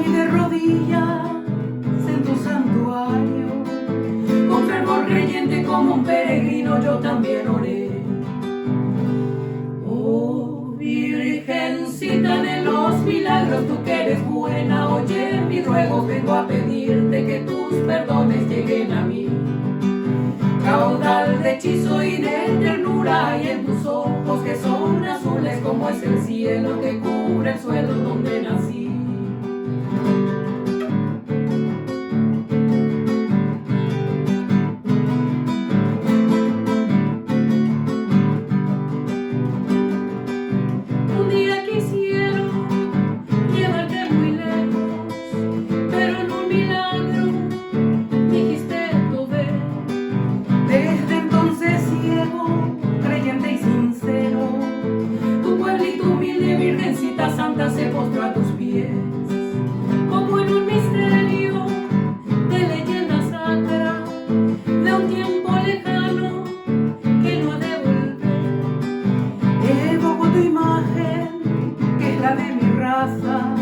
y de rodillas en tu santuario, con fervor creyente como un peregrino yo también oré. Oh Virgencita de los milagros, tú que eres buena, oye mis ruegos, vengo a pedirte que tus perdones lleguen a mí. Caudal de hechizo y de ternura hay en tus ojos, que son azules como es el cielo que cubre el suelo donde nací. Un día quisieron llevarte muy lejos, pero en un milagro dijiste tú ven. Desde entonces ciego, creyente y sincero, tu pueblito humilde, Virgencita Santa, se postró a tus pies. Como en un misterio de leyenda sacra, de un tiempo lejano que no ha de volver, evoco tu imagen, que es la de mi raza,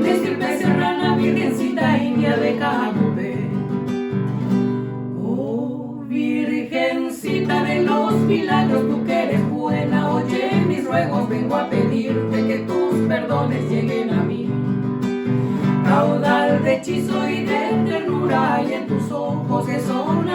de estirpe serrana, Virgencita india de Cajacupé. Virgencita de los milagros, tú que eres buena, oye mis ruegos, vengo a pedirte que tus perdones lleguen a mí. Caudal de hechizo y de ternura hay en tus ojos, que son